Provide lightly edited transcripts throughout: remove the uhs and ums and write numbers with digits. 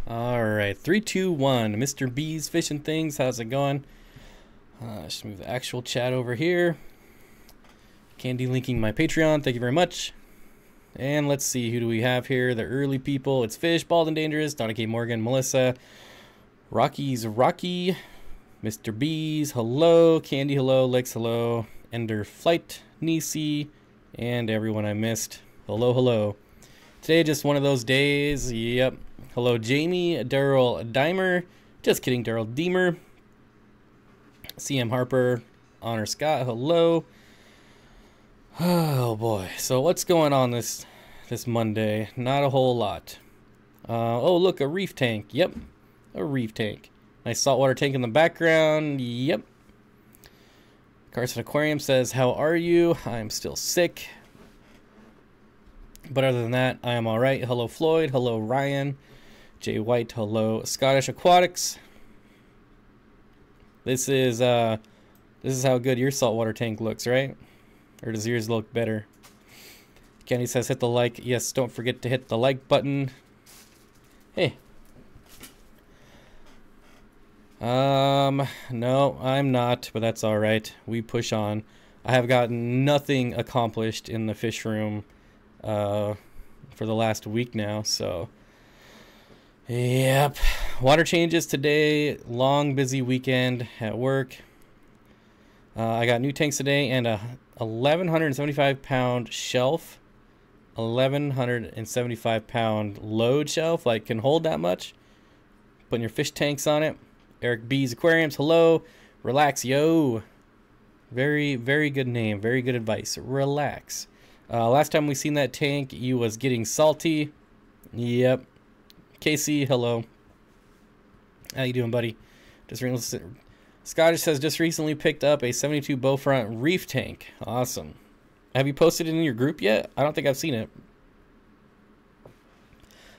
Alright, 3, 2, 1. Mr. B's Fishing Things. How's it going? Just move the actual chat over here. Candy linking my Patreon. Thank you very much. And let's see, who do we have here? The early people. It's Fish, Bald and Dangerous, Donna K. Morgan, Melissa, Rocky's Rocky, Mr. B's, hello, Candy, hello, Lex, hello, Ender Flight, Nisi, and everyone I missed. Hello, hello. Today, just one of those days. Yep. Hello, Jamie, Daryl Dimer. Just kidding, Daryl Deemer. CM Harper, Honor Scott, hello. Oh boy. So what's going on this Monday? Not a whole lot. Oh look, a reef tank. Yep. A reef tank. Nice saltwater tank in the background. Yep. Carson Aquarium says, how are you? I'm still sick. But other than that, I am alright. Hello Floyd. Hello Ryan. Jay White. Hello Scottish Aquatics. This is how good your saltwater tank looks, right? Or does yours look better? Candy says hit the like. Yes, don't forget to hit the like button. Hey. No, I'm not, but that's alright. We push on. I have gotten nothing accomplished in the fish room for the last week now, so yep. Water changes today. Long, busy weekend at work. I got new tanks today and a 1,175 pound shelf. 1,175 pound load shelf, like can hold that much. Putting your fish tanks on it. Eric B's Aquariums, hello. Relax, yo. Very, very good name. Very good advice. Relax. Last time we seen that tank, you was getting salty. Yep. Casey, hello. How you doing, buddy? Scottish says just recently picked up a 72 Bowfront reef tank. Awesome. Have you posted it in your group yet? I don't think I've seen it.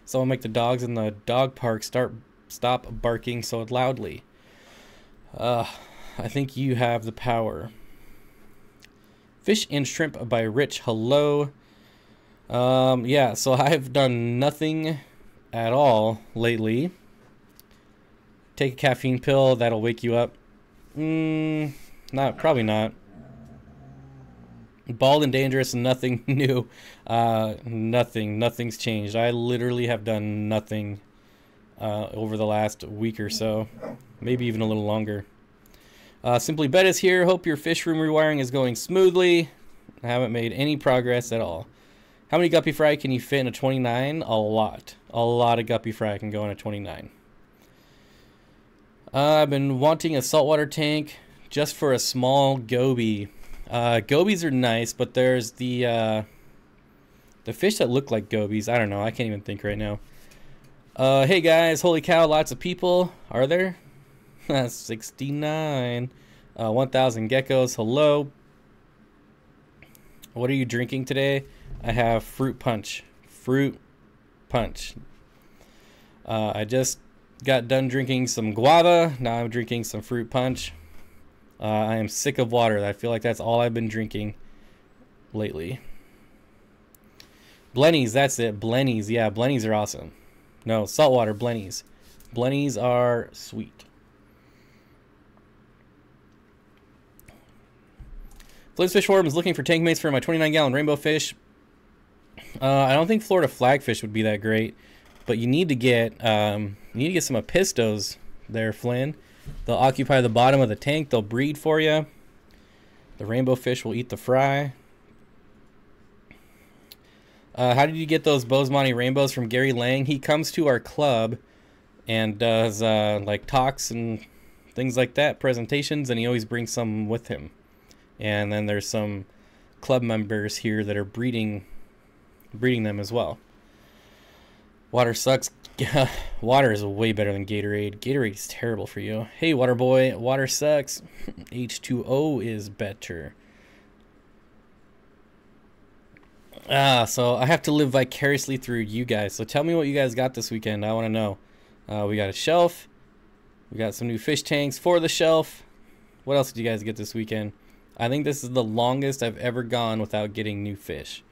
Someone make the dogs in the dog park stop barking so loudly. I think you have the power. Fish and Shrimp by Rich, hello. Yeah, so I've done nothing at all lately. Take a caffeine pill, that'll wake you up. Probably not. Bald and Dangerous, nothing new. Nothing's changed. I literally have done nothing over the last week or so, maybe even a little longer. Simply Bet is here. Hope your fish room rewiring is going smoothly. I haven't made any progress at all. How many guppy fry can you fit in a 29? A lot. A lot of guppy fry can go in a 29. I've been wanting a saltwater tank just for a small goby. Gobies are nice, but there's the fish that look like gobies. I don't know. I can't even think right now. Hey guys, holy cow, lots of people. Are there? 69. 1,000 geckos. Hello. What are you drinking today? I have fruit punch. Fruit punch. I just got done drinking some guava. Now I'm drinking some fruit punch. I am sick of water. I feel like that's all I've been drinking lately. Blennies, that's it. Blennies. Yeah, Blennies are awesome. No, saltwater Blennies. Blennies are sweet. Flint's Fish Forum is looking for tank mates for my 29-gallon rainbow fish. I don't think Florida flagfish would be that great, but you need to get some apistos there, Flynn. They'll occupy the bottom of the tank. They'll breed for you. The rainbow fish will eat the fry. How did you get those Bozemonte rainbows from Gary Lang? He comes to our club and does like talks and things like that, presentations, and he always brings some with him. And then there's some club members here that are breeding them as well. Water sucks. Water is way better than Gatorade. Gatorade is terrible for you. Hey, water boy, water sucks. H2O is better. So I have to live vicariously through you guys. So tell me what you guys got this weekend. I want to know. We got a shelf. We got some new fish tanks for the shelf. What else did you guys get this weekend? I think this is the longest I've ever gone without getting new fish.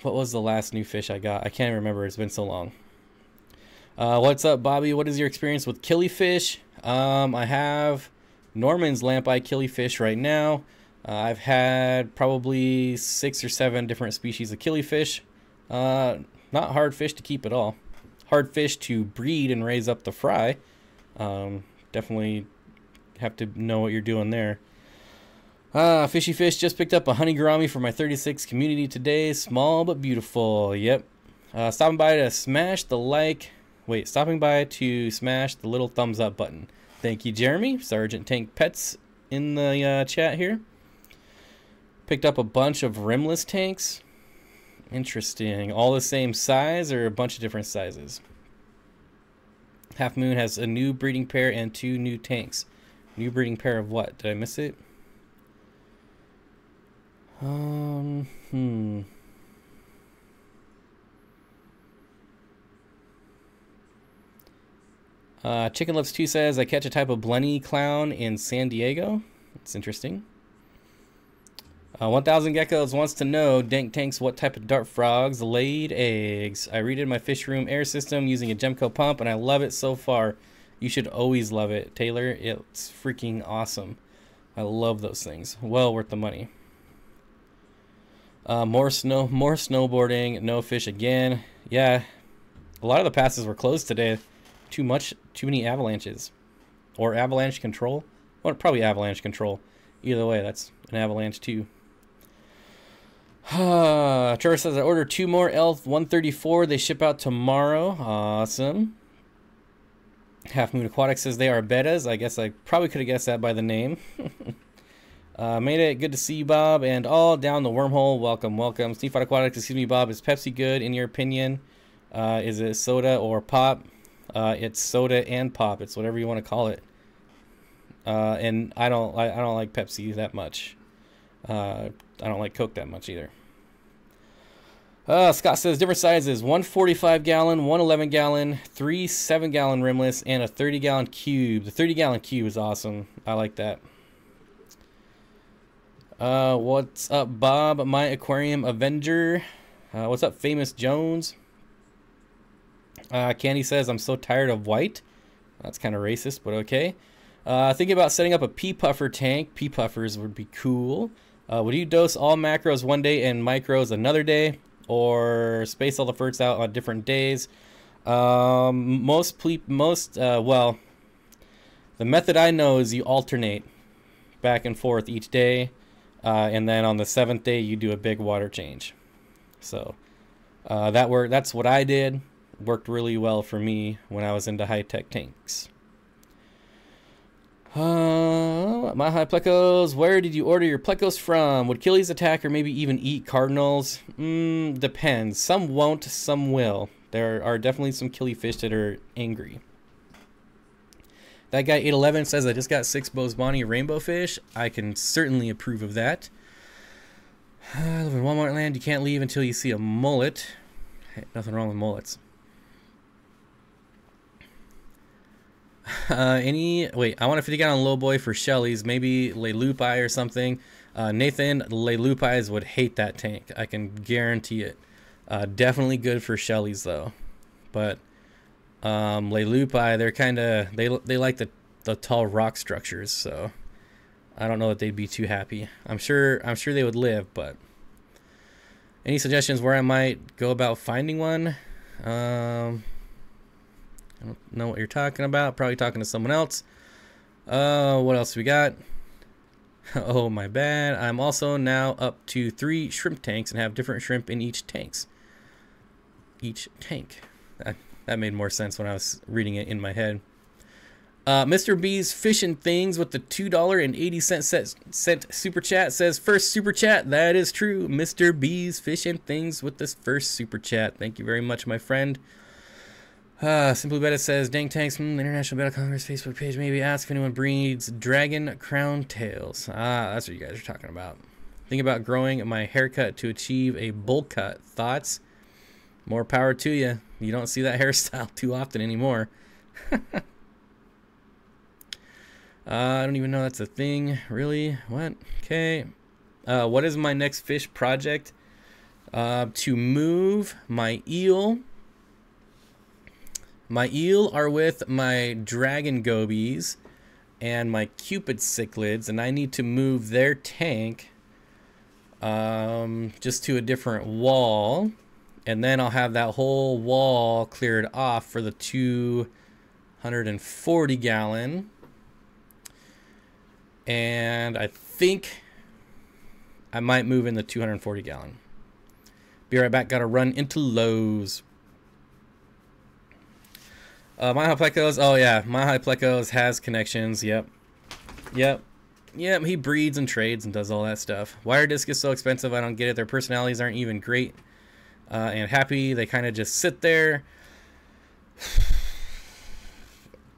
What was the last new fish I got? I can't remember. It's been so long. What's up, Bobby? What is your experience with killifish? I have Norman's lamp eye killifish right now. I've had probably 6 or 7 different species of killifish. Not hard fish to keep at all. Hard fish to breed and raise up the fry. Definitely have to know what you're doing there. Fishy Fish just picked up a honey gourami for my 36 community today. Small but beautiful. Yep. Stopping by to smash the little thumbs up button. Thank you, Jeremy. Sergeant Tank Pets in the chat here. Picked up a bunch of rimless tanks. Interesting. All the same size or a bunch of different sizes? Half Moon has a new breeding pair and 2 new tanks. New breeding pair of what? Did I miss it? Chicken Lips 2 says, I catch a type of blenny clown in San Diego. That's interesting. 1000 Geckos wants to know, Dank Tanks, what type of dart frogs laid eggs? I redid my fish room air system using a Gemco pump, and I love it so far. You should always love it, Taylor. It's freaking awesome. I love those things. Well worth the money. More snowboarding, no fish again. Yeah, a lot of the passes were closed today. Too many avalanches. Or avalanche control. Well, probably avalanche control. Either way, that's an avalanche too. Trevor says I ordered 2 more L134. They ship out tomorrow. Awesome. Half Moon Aquatics says they are betas. I guess I probably could have guessed that by the name. Made it. Good to see you, Bob. And all down the wormhole. Welcome, welcome. Steenfott Aquatics, excuse me, Bob. Is Pepsi good in your opinion? Is it soda or pop? It's soda and pop. It's whatever you want to call it. And I don't like Pepsi that much. I don't like Coke that much either. Scott says different sizes: 1 45-gallon, 1 11-gallon, 3 7-gallon rimless, and a 30-gallon cube. The 30-gallon cube is awesome. I like that. What's up, Bob? My Aquarium Avenger. What's up, Famous Jones? Candy says I'm so tired of white. That's kind of racist, but okay. Thinking about setting up a pea puffer tank. Pea puffers would be cool. Would you dose all macros one day and micros another day, or space all the ferts out on different days? Well, the method I know is you alternate back and forth each day, and then on the 7th day you do a big water change. So that's what I did. Worked really well for me when I was into high-tech tanks. My high plecos, where did you order your plecos from? Would killies attack or maybe even eat cardinals? Depends. Some won't, some will. There are definitely some killifish that are angry. That guy 811 says I just got 6 Bosbani rainbow fish. I can certainly approve of that. I live in Walmart land. You can't leave until you see a mullet. Hey, nothing wrong with mullets. Wait, I want a 50 gallon low boy for Shelly's, maybe Le Lupi or something. Nathan, Le Lupis would hate that tank. I can guarantee it. Definitely good for Shelly's though. But Le Lupi, they're kind of they like the tall rock structures, so I don't know that they'd be too happy. I'm sure they would live, but any suggestions where I might go about finding one? I don't know what you're talking about. Probably talking to someone else. What else we got? Oh, my bad. I'm also now up to 3 shrimp tanks and have different shrimp in each tank. That made more sense when I was reading it in my head. Mr. B's Fishing Things with the $2.80 super chat says first super chat. That is true. Mr. B's Fishing Things with this first super chat. Thank you very much, my friend. Simply Betta says, Dank Tanks, International Battle Congress Facebook page. Maybe ask if anyone breeds dragon crown tails. That's what you guys are talking about. Think about growing my haircut to achieve a bowl cut. Thoughts? More power to you. You don't see that hairstyle too often anymore. I don't even know that's a thing. Really? What? Okay. What is my next fish project? To move my eel My eel are with my dragon gobies and my cupid cichlids, and I need to move their tank just to a different wall, and then I'll have that whole wall cleared off for the 240 gallon. And I think I might move in the 240 gallon. Be right back. Gotta run into Lowe's. My Hyplecos. Oh yeah, my Hyplecos has connections. Yep. He breeds and trades and does all that stuff. Why are discus so expensive? I don't get it. Their personalities aren't even great and happy. They kind of just sit there.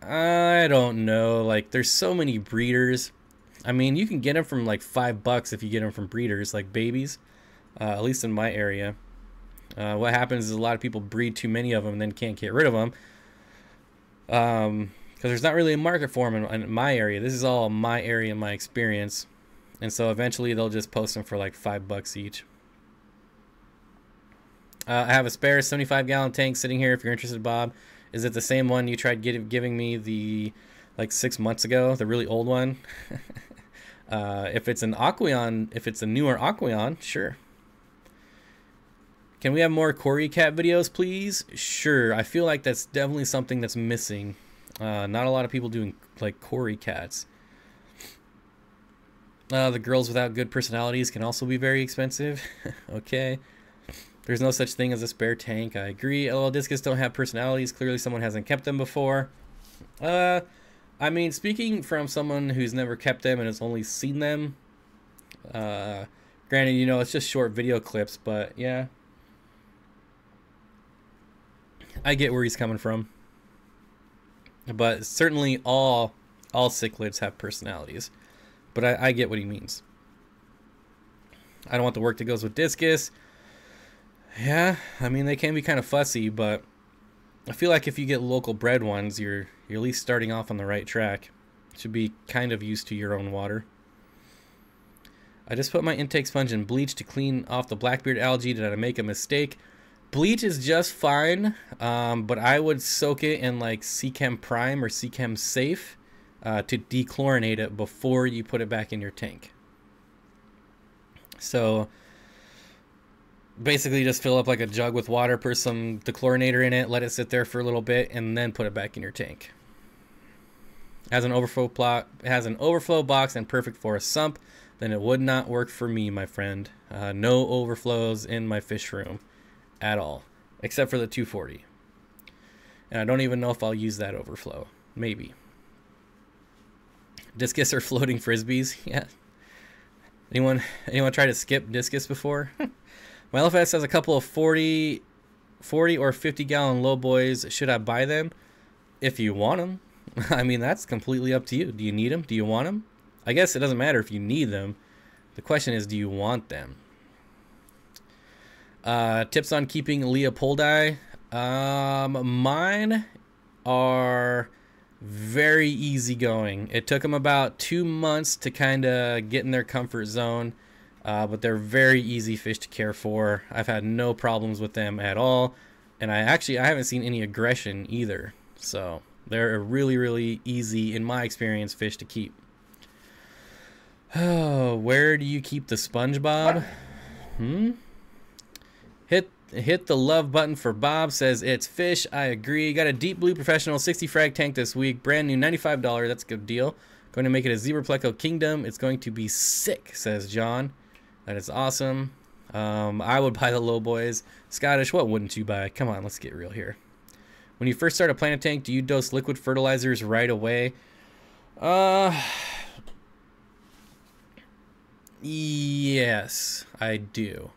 I don't know. Like, there's so many breeders. I mean, you can get them from like $5 if you get them from breeders, like babies. At least in my area. What happens is a lot of people breed too many of them and then can't get rid of them. Because there's not really a market for them in my area. This is all my area, my experience. And so eventually they'll just post them for like $5 each. I have a spare 75-gallon tank sitting here if you're interested, Bob. Is it the same one you tried giving me the like 6 months ago, the really old one? If it's an Aqueon, if it's a newer Aqueon, sure. Can we have more Cory Cat videos, please? Sure. I feel like that's definitely something that's missing. Not a lot of people doing like Cory Cats. The girls without good personalities can also be very expensive. Okay. There's no such thing as a spare tank. I agree. LOL Discus don't have personalities. Clearly someone hasn't kept them before. I mean, speaking from someone who's never kept them and has only seen them. Granted, you know, it's just short video clips, but yeah. I get where he's coming from. But certainly all cichlids have personalities. But I get what he means. I don't want the work that goes with discus. Yeah, I mean, they can be kind of fussy, but I feel like if you get local bred ones, you're at least starting off on the right track. Should be kind of used to your own water. I just put my intake sponge in bleach to clean off the blackbeard algae. Did I make a mistake? Bleach is just fine, but I would soak it in like Seachem Prime or Seachem Safe to dechlorinate it before you put it back in your tank. So basically just fill up like a jug with water, put some dechlorinator in it, let it sit there for a little bit, and then put it back in your tank. Has an overflow box and perfect for a sump. Then it would not work for me, my friend. No overflows in my fish room at all, except for the 240. And I don't even know if I'll use that overflow. Maybe. Discus or floating frisbees? Yeah. Anyone try to skip discus before? My LFS has a couple of 40 or 50 gallon low boys. Should I buy them? If you want them. I mean, that's completely up to you. Do you need them? Do you want them? I guess it doesn't matter if you need them. The question is, do you want them? Tips on keeping Leopoldi. Mine are very easygoing. It took them about 2 months to kind of get in their comfort zone, but they're very easy fish to care for. I've had no problems with them at all, and I haven't seen any aggression either. So they're a really, really easy, in my experience, fish to keep. Oh, where do you keep the SpongeBob? Hit the love button for Bob. Says it's fish. I agree. Got a deep blue professional 60 frag tank this week. Brand new $95. That's a good deal. Going to make it a zebra pleco kingdom. It's going to be sick, says John. That is awesome. I would buy the low boys. Scottish, what wouldn't you buy? Come on, let's get real here. When you first start a plant tank, do you dose liquid fertilizers right away? Yes, I do.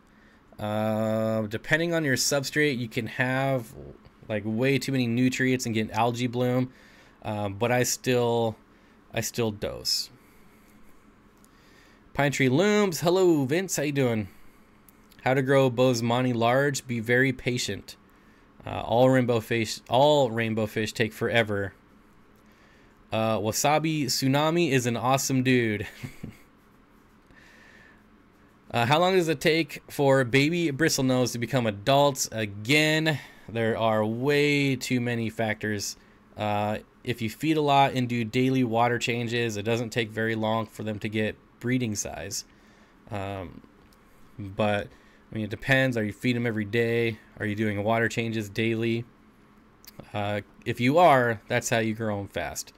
Depending on your substrate, you can have like way too many nutrients and get algae bloom. But I still dose. Pine Tree Looms. Hello, Vince. How you doing? How to grow Bosemani large. Be very patient. All rainbow fish take forever. Wasabi Tsunami is an awesome dude. How long does it take for baby bristlenose to become adults? Again, There are way too many factors. If you feed a lot and do daily water changes, it doesn't take very long for them to get breeding size. But I mean, it depends. Are you feeding them every day? Are you doing water changes daily? If you are, that's how you grow them fast.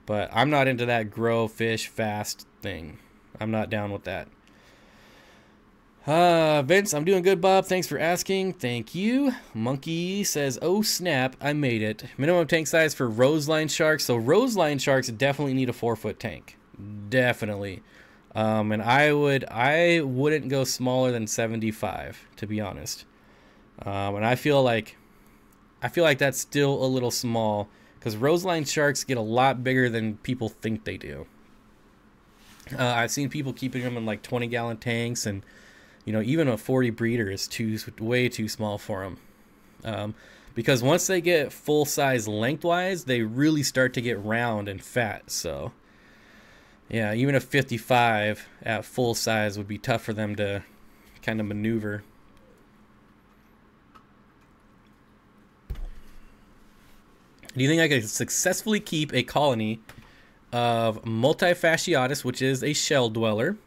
But I'm not into that grow fish fast thing. I'm not down with that. Vince, I'm doing good, Bob. Thanks for asking. Thank you. Monkey says, oh snap, I made it. Minimum tank size for roseline sharks. So roseline sharks definitely need a 4-foot tank. Definitely. And I wouldn't go smaller than 75, to be honest. And I feel like that's still a little small, because roseline sharks get a lot bigger than people think they do. I've seen people keeping them in like 20-gallon tanks, and you know, even a 40 breeder is way too small for them. Because once they get full size lengthwise, they really start to get round and fat. So yeah, even a 55 at full size would be tough for them to kind of maneuver. Do you think I could successfully keep a colony of multifasciatus, which is a shell dweller,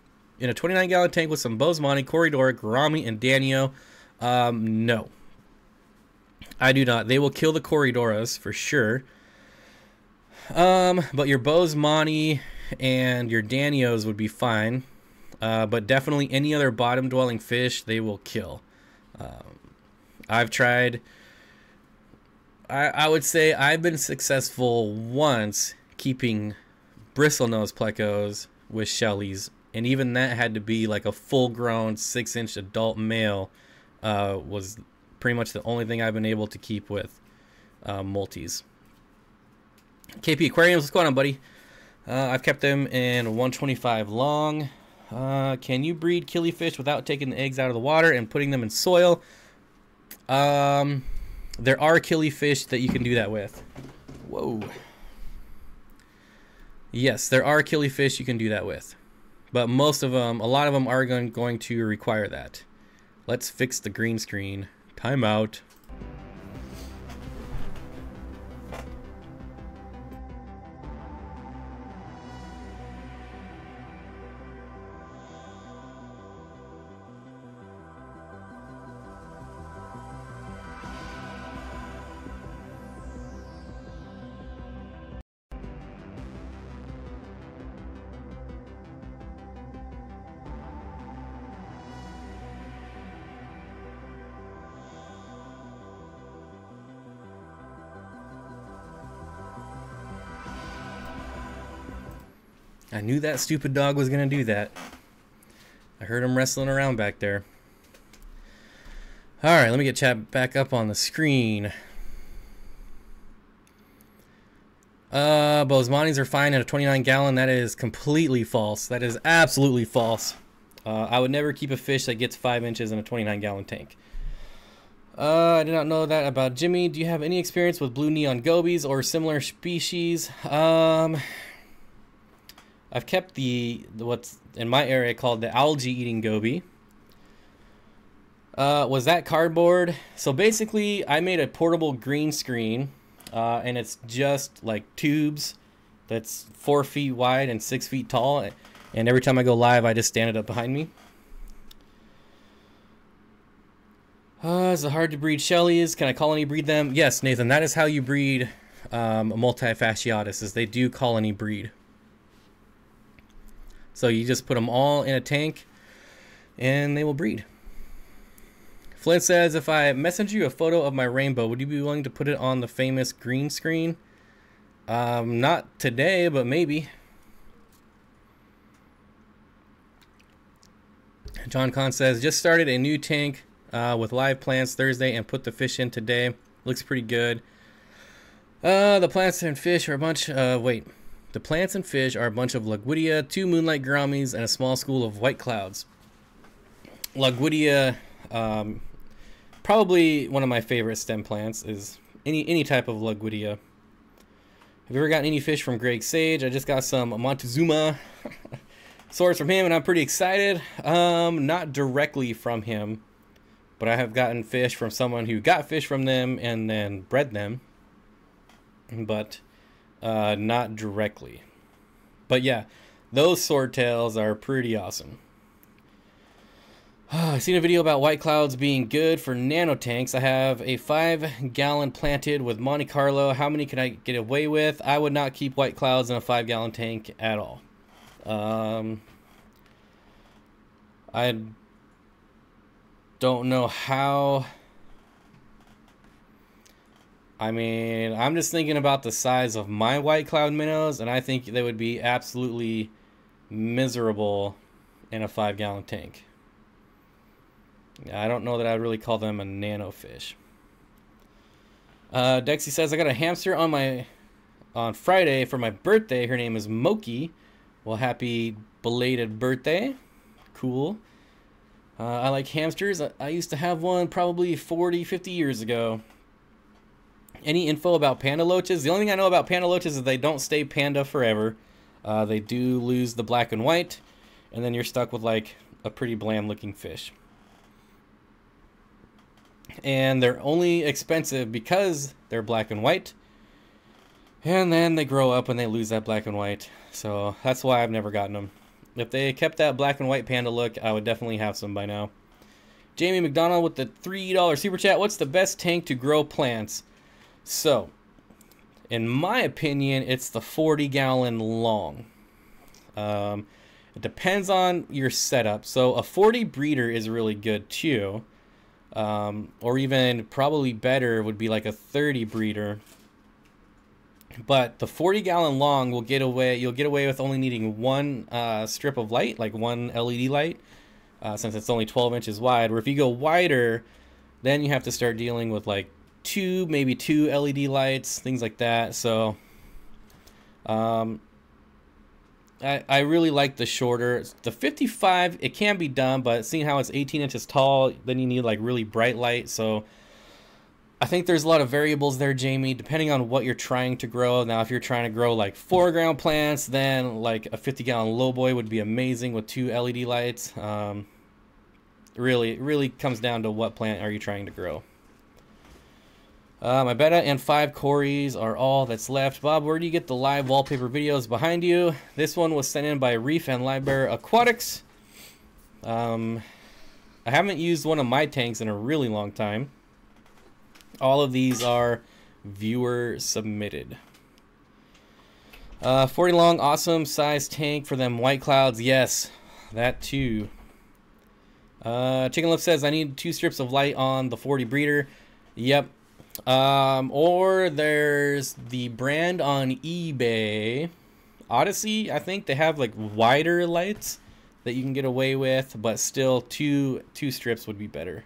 in a 29-gallon tank with some Bosemani, Corridor, Gourami, and Danio? No. I do not. They will kill the Corridoras for sure. But your Bosemani and your Danios would be fine. But definitely any other bottom-dwelling fish, they will kill. I've tried... I would say I've been successful once keeping bristlenose plecos with shellies, and even that had to be like a full-grown 6-inch adult male. Was pretty much the only thing I've been able to keep with multis. KP Aquariums, what's going on, buddy? I've kept them in 125 long. Can you breed killifish without taking the eggs out of the water and putting them in soil? There are killifish that you can do that with. Whoa. Yes, there are killifish you can do that with. But most of them, a lot of them are going to require that. Let's fix the green screen. Timeout. I knew that stupid dog was going to do that. I heard him wrestling around back there. Alright, let me get chat back up on the screen. Bosemani's are fine at a 29-gallon. That is completely false. That is absolutely false. I would never keep a fish that gets 5 inches in a 29-gallon tank. I did not know that about Jimmy. Do you have any experience with blue neon gobies or similar species? I've kept what's in my area called the algae-eating goby. Was that cardboard? So basically, I made a portable green screen, and it's just like tubes that's 4 feet wide and 6 feet tall. And every time I go live, I just stand it up behind me. Is it hard to breed shellies? Can I colony breed them? Yes, Nathan, that is how you breed a multifasciatus, is they do colony breed. So you just put them all in a tank, and they will breed. Flint says, if I message you a photo of my rainbow, would you be willing to put it on the famous green screen? Not today, but maybe. John Kahn says, just started a new tank with live plants Thursday and put the fish in today. Looks pretty good. The plants and fish are a bunch of... The plants and fish are a bunch of Lagwidia, 2 moonlight gouramis, and a small school of white clouds. Lagwidia, probably one of my favorite stem plants is any type of Lagwidia. Have you ever gotten any fish from Greg Sage? I just got some Montezuma source from him, and I'm pretty excited. Not directly from him, but I have gotten fish from someone who got fish from them and then bred them, but not directly. But yeah, those swordtails are pretty awesome. I've seen a video about white clouds being good for nano tanks. I have a 5-gallon planted with Monte Carlo. How many can I get away with? I would not keep white clouds in a 5-gallon tank at all. I don't know how. I mean, I'm just thinking about the size of my white cloud minnows, and I think they would be absolutely miserable in a 5-gallon tank. I don't know that I'd really call them a nano fish. Dexy says, I got a hamster on Friday for my birthday. Her name is Moki. Well, happy belated birthday. Cool. I like hamsters. I used to have one probably 40, 50 years ago. Any info about panda loaches? The only thing I know about panda loaches is they don't stay panda forever. They do lose the black and white, and then you're stuck with like a pretty bland looking fish. And they're only expensive because they're black and white, and then they grow up and they lose that black and white. So that's why I've never gotten them. If they kept that black and white panda look, I would definitely have some by now. Jamie McDonald with the $3 super chat. What's the best tank to grow plants? So, in my opinion, it's the 40-gallon long. It depends on your setup. So a 40 breeder is really good too. Or even probably better would be like a 30 breeder. But the 40-gallon long will get away. You'll get away with only needing one strip of light, like one LED light, since it's only 12 inches wide. Where if you go wider, then you have to start dealing with like maybe two LED lights, things like that. So, I really like the shorter. The 55, it can be done, but seeing how it's 18 inches tall, then you need like really bright light. So I think there's a lot of variables there, Jamie, depending on what you're trying to grow. Now, if you're trying to grow like foreground plants, then like a 50-gallon lowboy would be amazing with 2 LED lights. It really comes down to what plant are you trying to grow. My betta and 5 Corys are all that's left. Bob, where do you get the live wallpaper videos behind you? This one was sent in by Reef and Libear Aquatics. I haven't used one of my tanks in a really long time. All of these are viewer submitted. 40 long, awesome size tank for them white clouds. Yes, that too. Chicken Lip says, I need 2 strips of light on the 40 breeder. Yep. Or there's the brand on eBay, Odyssey. I think they have like wider lights that you can get away with, but still two strips would be better.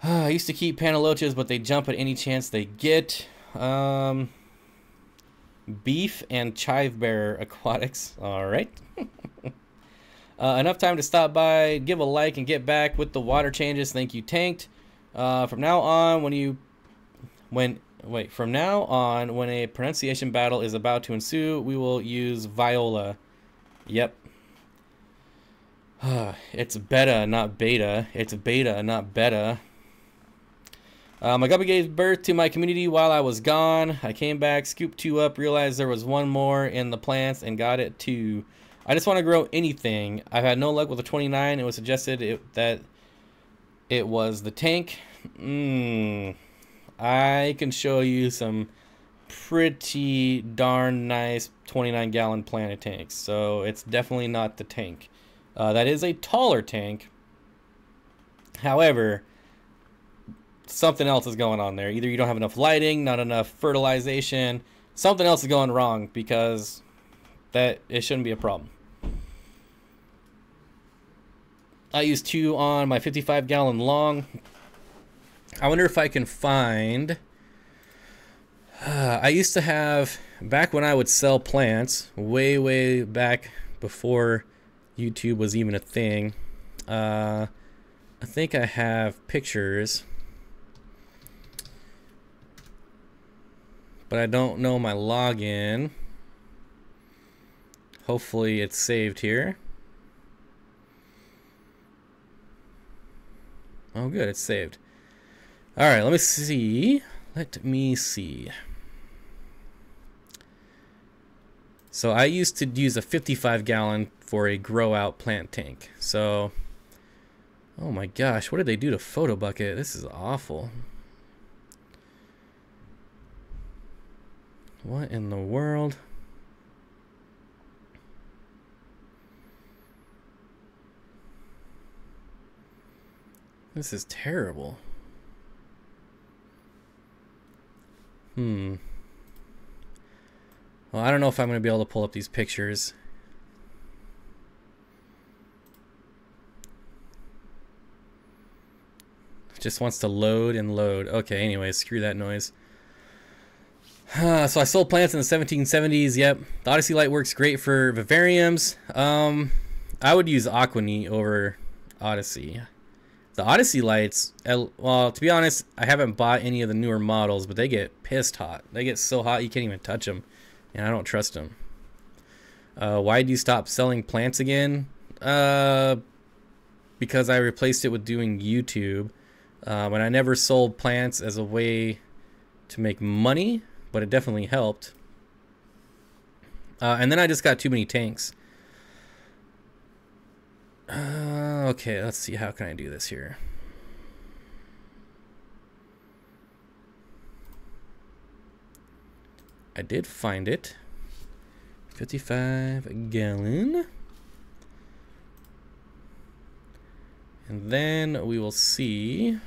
I used to keep panda loaches, but they jump at any chance they get. Beef and Chive Bear Aquatics. All right. Enough time to stop by, give a like, and get back with the water changes. Thank you, Tanked. From now on, when a pronunciation battle is about to ensue, we will use Viola. Yep. It's beta, not beta. It's beta, not beta. My guppy gave birth to my community while I was gone. I came back, scooped 2 up, realized there was 1 more in the plants, and got it too. I just want to grow anything. I've had no luck with a 29. It was suggested that it was the tank. I can show you some pretty darn nice 29-gallon planet tanks. So it's definitely not the tank. That is a taller tank. However, something else is going on there. Either you don't have enough lighting, not enough fertilization. Something else is going wrong, because it shouldn't be a problem. I use 2 on my 55-gallon long. I wonder if I can find... I used to have, back when I would sell plants, way back before YouTube was even a thing, I think I have pictures, but I don't know my login. Hopefully it's saved here. Oh, good. It's saved. All right, let me see. Let me see. So I used to use a 55-gallon for a grow-out plant tank. So, oh my gosh, what did they do to Photo Bucket? This is awful. What in the world? This is terrible. Well, I don't know if I'm going to be able to pull up these pictures. It just wants to load and load. Okay, anyway, screw that noise. So I sold plants in the 1770s. Yep, the Odyssey light works great for vivariums. I would use Aquaneat over Odyssey. The Odyssey lights, well, to be honest, I haven't bought any of the newer models, but they get pissed hot. They get so hot you can't even touch them, and I don't trust them. Why did you stop selling plants again? Because I replaced it with doing YouTube. And I never sold plants as a way to make money, but it definitely helped. And then I just got too many tanks. Okay, let's see. How can I do this here? I did find it. 55-gallon. And then we will see.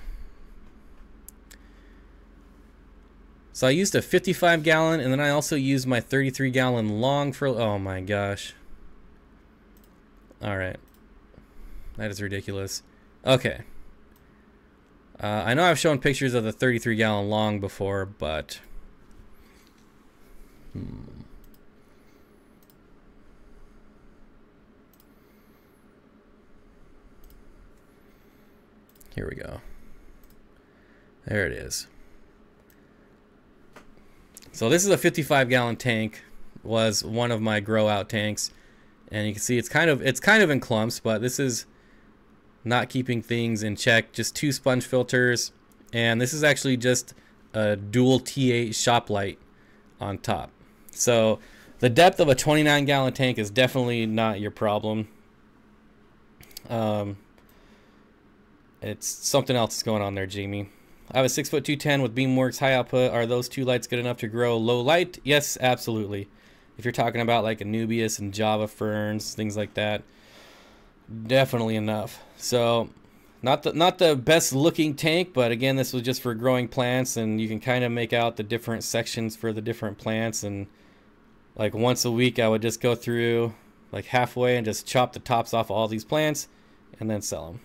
So I used a 55-gallon, and then I also used my 33-gallon long for... Oh my gosh. All right. That is ridiculous. Okay. I know I've shown pictures of the 33-gallon long before, but... Here we go. There it is. So this is a 55-gallon tank. Was one of my grow out tanks, and you can see it's kind of in clumps, but this is not keeping things in check. Just 2 sponge filters, and this is actually just a dual T8 shop light on top. So the depth of a 29-gallon tank is definitely not your problem. It's something else is going on there, Jamie. I have a 6'2" 210 with Beamworks high output. Are those 2 lights good enough to grow low light? Yes, absolutely. If you're talking about like Anubias and Java ferns, things like that, definitely enough. So not the best looking tank, but again, this was just for growing plants, and you can kind of make out the different sections for the different plants. And like once a week I would just go through like halfway and just chop the tops off all these plants and then sell them.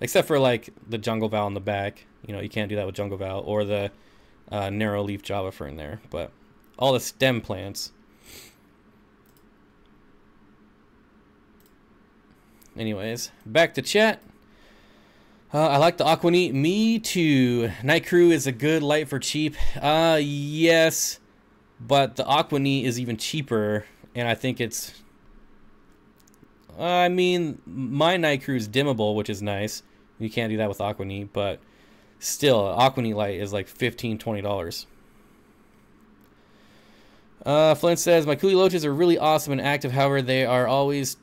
Except for like the jungle val in the back, you know, you can't do that with jungle val, or the narrow leaf Java fern there. But all the stem plants. Anyways, back to chat. I like the Aquaneat. Me too. Night Crew is a good light for cheap. Yes, but the Aquaneat is even cheaper, and I think it's... I mean, my Night Crew is dimmable, which is nice. You can't do that with Aquaneat, but still, Aquaneat light is like $15–20. Flint says, my coolie loaches are really awesome and active. However, they are always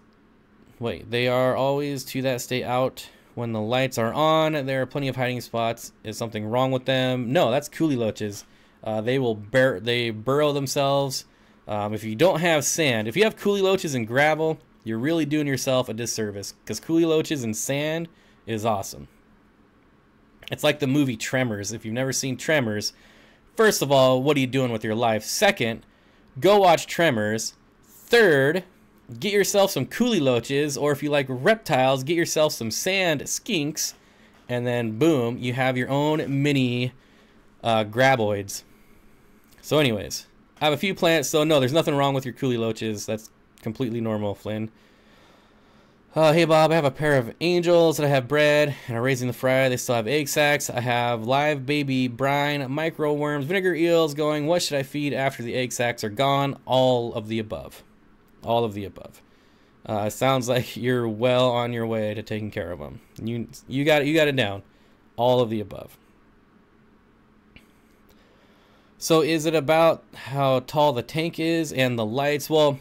to that stay out when the lights are on. There are plenty of hiding spots. Is something wrong with them? No, that's coolie loaches. They burrow themselves. If you don't have sand, if you have coolie loaches and gravel, you're really doing yourself a disservice, because coolie loaches and sand is awesome. It's like the movie Tremors. If you've never seen Tremors, first of all, what are you doing with your life? Second, go watch Tremors. Third, get yourself some coolie loaches, or if you like reptiles, get yourself some sand skinks, and then boom, you have your own mini graboids. So anyways, I have a few plants, so no, there's nothing wrong with your coolie loaches. That's completely normal, Flynn. Hey Bob, I have a pair of angels that I have bred and are raising the fry. They still have egg sacs. I have live baby brine, micro worms, vinegar eels going. What should I feed after the egg sacs are gone? All of the above. All of the above. Sounds like you're well on your way to taking care of them. You got it down. All of the above. So is it about how tall the tank is and the lights? Well,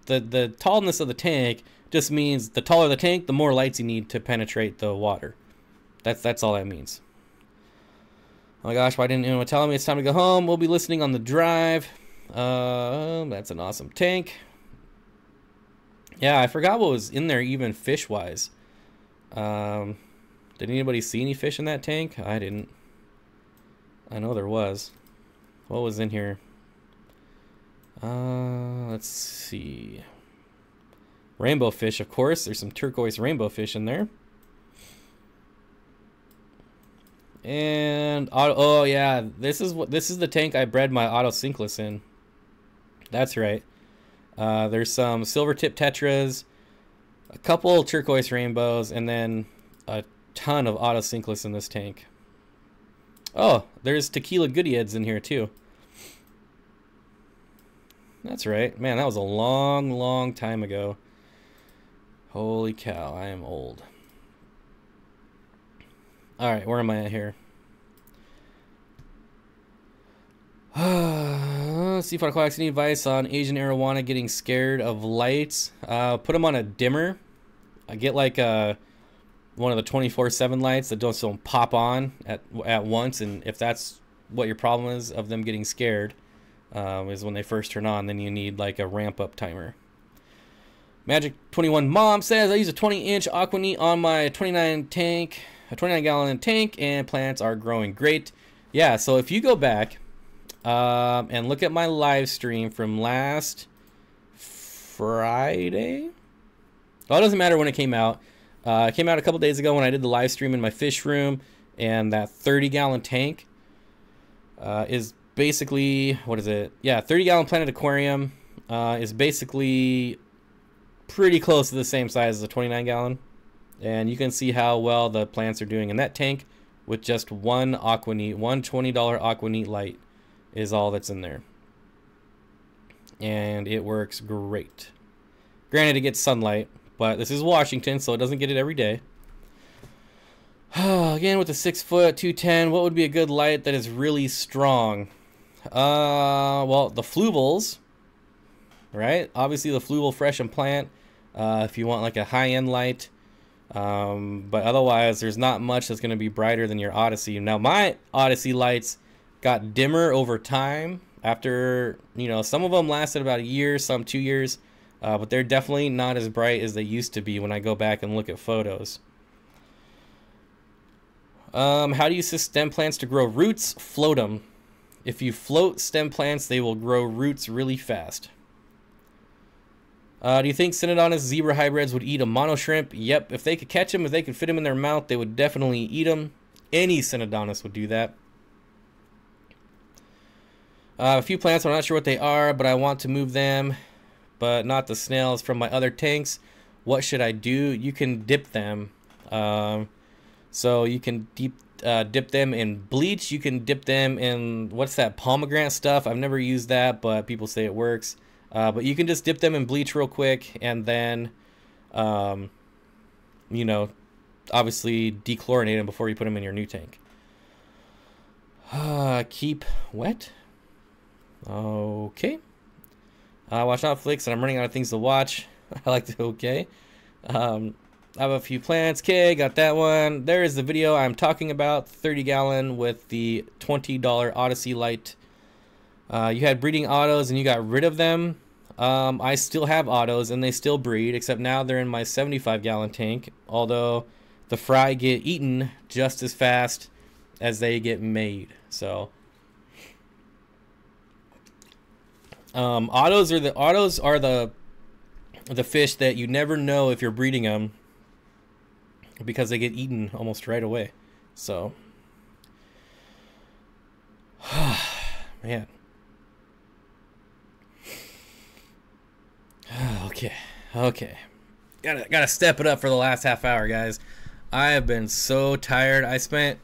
the tallness of the tank just means the taller the tank, the more lights you need to penetrate the water. That's all that means. Oh my gosh, why didn't anyone tell me it's time to go home? We'll be listening on the drive. That's an awesome tank. Yeah, I forgot what was in there even fish-wise. Did anybody see any fish in that tank? I didn't. I know there was. What was in here? Let's see. Rainbow fish, of course. There's some turquoise rainbow fish in there. And oh yeah, this is the tank I bred my auto sinkless in. That's right. There's some silver tip tetras, a couple turquoise rainbows, and then a ton of auto sinkless in this tank. Oh, there's tequila goodieads in here too. That's right. Man, that was a long time ago. Holy cow, I am old. Alright, where am I at here? Steenfott Aquatics, any advice on Asian arowana getting scared of lights? Put them on a dimmer. I get like one of the 24/7 lights that don't pop on at once, and if that's what your problem is of them getting scared, is when they first turn on, then you need like a ramp up timer. Magic 21 Mom says I use a 20-inch Aquaneat on my 29 gallon tank, and plants are growing great. Yeah, so if you go back and look at my live stream from last Friday, well, it doesn't matter when it came out. It came out a couple days ago when I did the live stream in my fish room, and that 30-gallon tank is basically, what is it? Yeah, 30-gallon Planet Aquarium is basically pretty close to the same size as a 29-gallon. And you can see how well the plants are doing in that tank with just one Aquaneat, one $20 Aquaneat light is all that's in there. And it works great. Granted, it gets sunlight, but this is Washington, so it doesn't get it every day. Again, with the 6 foot, 210, what would be a good light that is really strong? Well, the Fluvels, right? Obviously, the Fluval Fresh and Plant, if you want like a high-end light. But otherwise, there's not much that's going to be brighter than your Odyssey. Now, my Odyssey lights got dimmer over time. After, some of them lasted about a year, some 2 years. But they're definitely not as bright as they used to be when I go back and look at photos. How do you assist stem plants to grow roots? Float them. If you float stem plants, they will grow roots really fast. Do you think Synodontis zebra hybrids would eat a mono shrimp? Yep. If they could catch them, if they could fit them in their mouth, they would definitely eat them. Any Synodontis would do that. A few plants, I'm not sure what they are, but I want to move them, but not the snails from my other tanks. What should I do? You can dip them. So you can dip them in bleach. You can dip them in, what's that, pomegranate stuff? I've never used that, but people say it works. But you can just dip them in bleach real quick, and then, obviously dechlorinate them before you put them in your new tank. Keep wet. Okay. Watch Netflix, and I'm running out of things to watch. I like to, okay. I have a few plants. Okay, got that one. There is the video I'm talking about. 30-gallon with the $20 Odyssey light. You had breeding autos and you got rid of them. I still have autos and they still breed, except now they're in my 75-gallon tank, although the fry get eaten just as fast as they get made. So autos are the fish that you never know if you're breeding them, because they get eaten almost right away. So man. Okay. Gotta step it up for the last half hour, guys. I have been so tired. I spent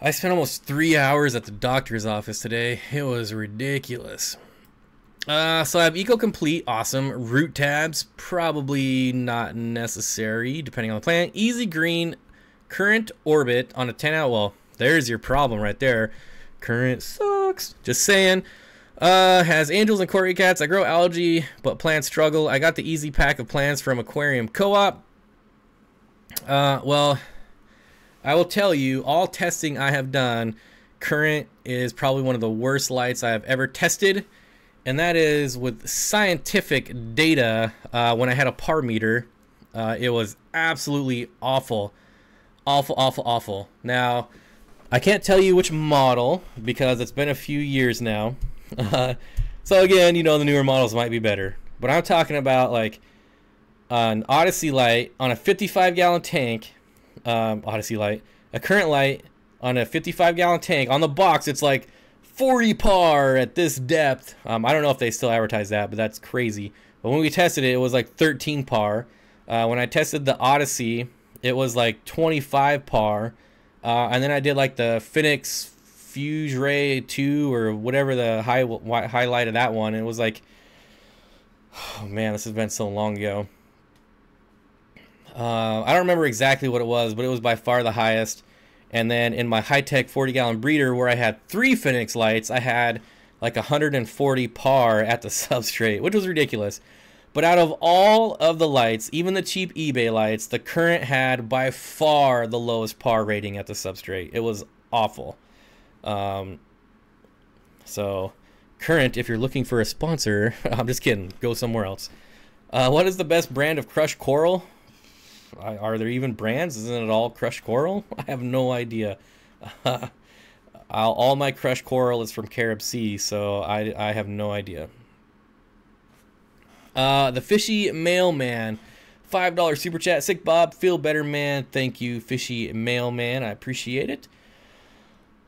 almost 3 hours at the doctor's office today. It was ridiculous. So I have Eco Complete, awesome. Root tabs, probably not necessary, depending on the plant. Easy Green, Current Orbit on a 10 out. Well, there's your problem right there. Current sucks. Just saying. Has Angels and Cory Cats. I grow algae, but plants struggle. I got the easy pack of plants from Aquarium Co-op. Well, I will tell you, all testing I have done, Current is probably one of the worst lights I have ever tested. And that is with scientific data. When I had a par meter, it was absolutely awful. Awful, awful, awful. Now, I can't tell you which model because it's been a few years now. So again, you know, the newer models might be better. But I'm talking about like an Odyssey light on a 55-gallon tank. Odyssey light. A Current light on a 55-gallon tank. On the box, it's like 40 par at this depth. I don't know if they still advertise that, but that's crazy. But when we tested it, it was like 13 par. When I tested the Odyssey, it was like 25 par. And then I did like the Phoenix Fuse Ray 2 or whatever the highlight of that one. It was like, oh man, this has been so long ago. I don't remember exactly what it was, but it was by far the highest. And then in my high-tech 40-gallon breeder where I had 3 Phoenix lights, I had like 140 par at the substrate, which was ridiculous. But out of all of the lights, even the cheap eBay lights, the Current had by far the lowest par rating at the substrate. It was awful. So Current, if you're looking for a sponsor, I'm just kidding, go somewhere else. What is the best brand of crushed coral? Are there even brands? Isn't it all crushed coral? I have no idea. All my crushed coral is from Carib Sea, so I have no idea. The Fishy Mailman, $5 super chat. Sick Bob, feel better, man. Thank you, Fishy Mailman. I appreciate it.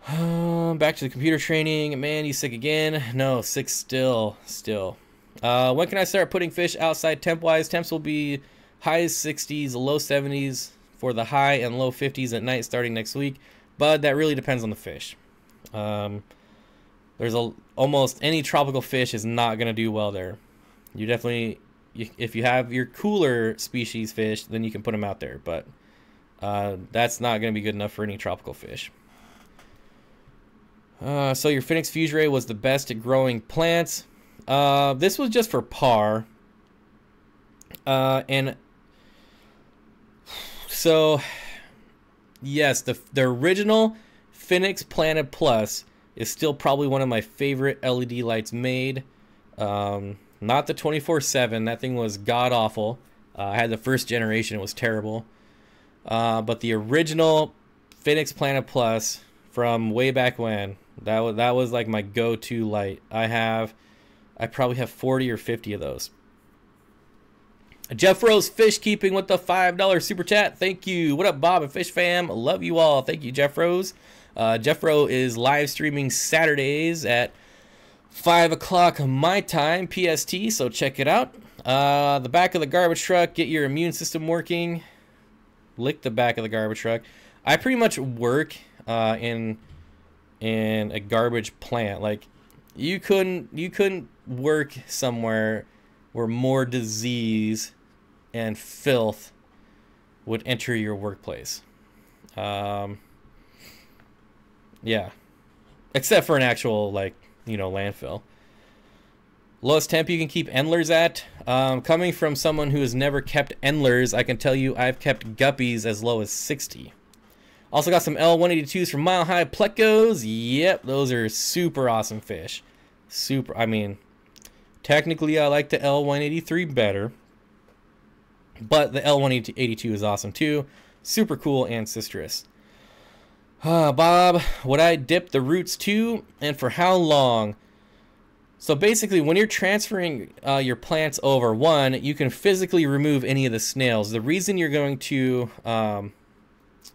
Back to the computer training. Man, you sick again? No, sick still. When can I start putting fish outside temp-wise? Temps will be high 60s, low 70s for the high and low 50s at night starting next week. But that really depends on the fish. There's almost any tropical fish is not going to do well there. You definitely, if you have your cooler species fish, then you can put them out there. But that's not going to be good enough for any tropical fish. So your Phoenix Fuse Ray was the best at growing plants. This was just for par. And so, yes, the original Phoenix Planet Plus is still probably one of my favorite LED lights made. Not the 24/7. That thing was god-awful. I had the first generation. It was terrible. But the original Phoenix Planet Plus from way back when, that was like my go-to light. I probably have 40 or 50 of those. Jeff Rose Fish Keeping with the $5 super chat. Thank you. What up, Bob and Fish Fam? Love you all. Thank you, Jeff Rose. Jeff Rose is live streaming Saturdays at 5 o'clock my time, PST, so check it out. The back of the garbage truck, get your immune system working. Lick the back of the garbage truck. I pretty much work in a garbage plant. Like, you couldn't work somewhere where more disease and filth would enter your workplace. Yeah. Except for an actual, like, you know, landfill. Lowest temp you can keep endlers at. Coming from someone who has never kept endlers, I can tell you I've kept guppies as low as 60. Also got some L182s from Mile High Plecos. Yep, those are super awesome fish. Super, I mean, technically I like the L183 better, but the L182 is awesome too. Super cool and citrus. Bob, would I dip the roots too, and for how long? So basically, when you're transferring your plants over, one, you can physically remove any of the snails. The reason you're going to... oh,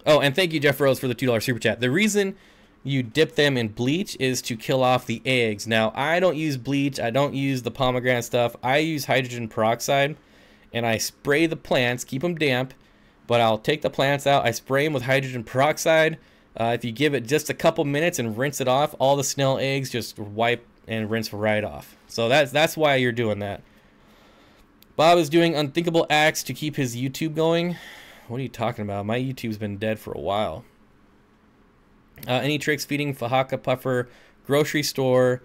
and thank you, Jeff Rose, for the $2 super chat. The reason you dip them in bleach is to kill off the eggs. Now, I don't use bleach. I don't use the pomegranate stuff. I use hydrogen peroxide, and I spray the plants, keep them damp, but I'll take the plants out. I spray them with hydrogen peroxide. If you give it just a couple minutes and rinse it off, all the snail eggs just wipe and rinse right off. So that's why you're doing that. Bob is doing unthinkable acts to keep his YouTube going. What are you talking about? My YouTube's been dead for a while. Any tricks feeding Fahaka puffer, grocery store,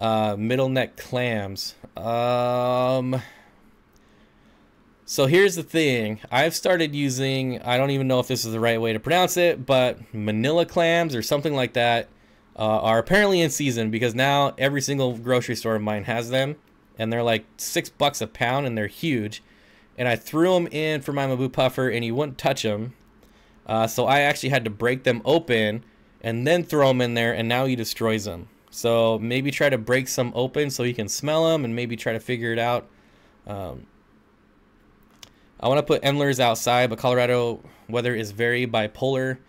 middle neck clams? So here's the thing. I've started using, I don't even know if this is the right way to pronounce it, but Manila clams or something like that are apparently in season, because now every single grocery store of mine has them, and they're like $6 a pound, and they're huge. And I threw them in for my Mabu puffer, and he wouldn't touch them. So I actually had to break them open and then throw them in there, and now he destroys them. So maybe try to break some open so he can smell them, and maybe try to figure it out. I want to put endlers outside, but Colorado weather is very bipolar.